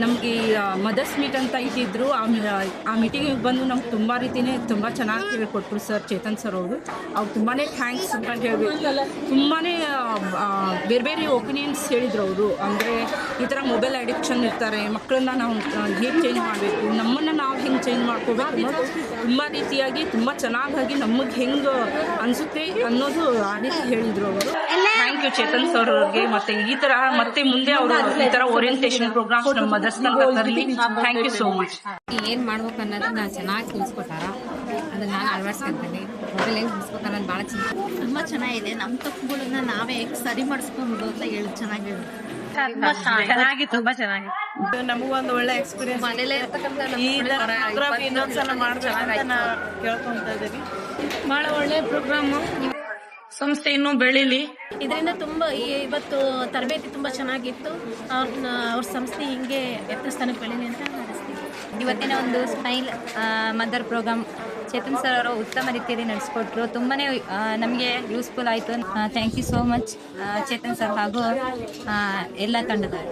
ನಮಗೆ mother's meet ಅಂತ ಇಟ್ಟಿದ್ರು. ಆ ಮೀಟಿಂಗಿಗೆ ಬಂದು ನಮ್ಗೆ ತುಂಬ ಚೆನ್ನಾಗಿ ಹೇಳಿಕೊಟ್ರು ಸರ್, ಚೇತನ್ ಸರ್ ಅವರು. ಅವ್ರು ತುಂಬಾ ಥ್ಯಾಂಕ್ಸ್ ಅಂತ ಹೇಳಬೇಕು. ತುಂಬಾ ಬೇರೆ ಬೇರೆ ಒಪಿನಿಯನ್ಸ್ ಹೇಳಿದ್ರು ಅವರು. ಅಂದರೆ ಈ ಥರ ಮೊಬೈಲ್ ಅಡಿಕ್ಷನ್ ಇರ್ತಾರೆ, ಮಕ್ಕಳನ್ನ ನಾವು ಹೇಗೆ ಚೇಂಜ್ ಮಾಡಬೇಕು, ನಮ್ಮನ್ನು ನಾವು ಹೆಂಗೆ ಚೇಂಜ್ ಮಾಡ್ಕೋಬೇಕು ಅನ್ನೋದು ತುಂಬ ರೀತಿಯಾಗಿ ತುಂಬ ಚೆನ್ನಾಗಿ ನಮಗೆ ಹೆಂಗೆ ಅನಿಸುತ್ತೆ ಅನ್ನೋದು ಆ ರೀತಿ ಹೇಳಿದರು ಅವರು. ಥ್ಯಾಂಕ್ ಯು ಚೇತನ್ ಸರ್ ಅವ್ರಿಗೆ. ಮತ್ತು ಈ ಥರ ಮತ್ತೆ ಮುಂದೆ ಅವರು ಈ ಥರ ಓರಿಯಂಟೇಷನ್ ಪ್ರೋಗ್ರಾಮ್ಸ್ ನಮ್ಮ ಮದರ್ಸ್ನ ತರಲಿ. Thank you so much. ಏನು ಮಾಡ್ಬೇಕು ಅನ್ನೋದನ್ನ ಚೆನ್ನಾಗಿ ತಿಳಿಸ್ಕೊಟ್ಟಾರ, ಅದನ್ನ ನಾನು ಅಳವಡಿಸ್ಕೊಂತೀನಿ. ಮೊಬೈಲ್ ಹೆಂಗೆ ತಿಳಿಸ್ಬೇಕು ಅನ್ನೋದು ಭಾಳ ತುಂಬ ಚೆನ್ನಾಗಿದೆ. ನಮ್ಮ ತಪ್ಪುಗಳನ್ನ ನಾವೇ ಸರಿ ಮಾಡಿಸ್ಕೊಂಡು ಅಂತ ಹೇಳಿ ಚೆನ್ನಾಗಿ ತುಂಬಾ ಚೆನ್ನಾಗಿ ನಮಗೊಂದು ಒಳ್ಳೆ ಎಕ್ಸ್ಪೀರಿಯನ್ಸ್. ಮನೇಲೆ ಇನ್ನೊಂದ್ಸಲ ಮಾಡ್ಬೇಕಂತ ಕೇಳ್ಕೊಂತ ಇದೀವಿ. ಬಹಳ ಒಳ್ಳೆ ಪ್ರೋಗ್ರಾಮು. ಸಂಸ್ಥೆ ಇನ್ನೂ ಬೆಳೀಲಿ. ಇದರಿಂದ ತುಂಬ ಇವತ್ತು ತರಬೇತಿ ತುಂಬ ಚೆನ್ನಾಗಿತ್ತು. ಅವ್ರ ಸಂಸ್ಥೆ ಹಿಂಗೆ ಎತ್ತರ ಸ್ಥಾನಕ್ಕೆ ಬೆಳೀಲಿ ಅಂತ ನಡೆಸ್ತೀವಿ. ಇವತ್ತಿನ ಒಂದು smile mother programme Chetan sir ಅವರು ಉತ್ತಮ ರೀತಿಯಲ್ಲಿ ನಡೆಸ್ಕೊಟ್ರು. ತುಂಬಾ ನಮಗೆ ಯೂಸ್ಫುಲ್ ಆಯಿತು. Thank you so much Chetan sir ಹಾಗೂ ಎಲ್ಲ ತಂಡದವರು.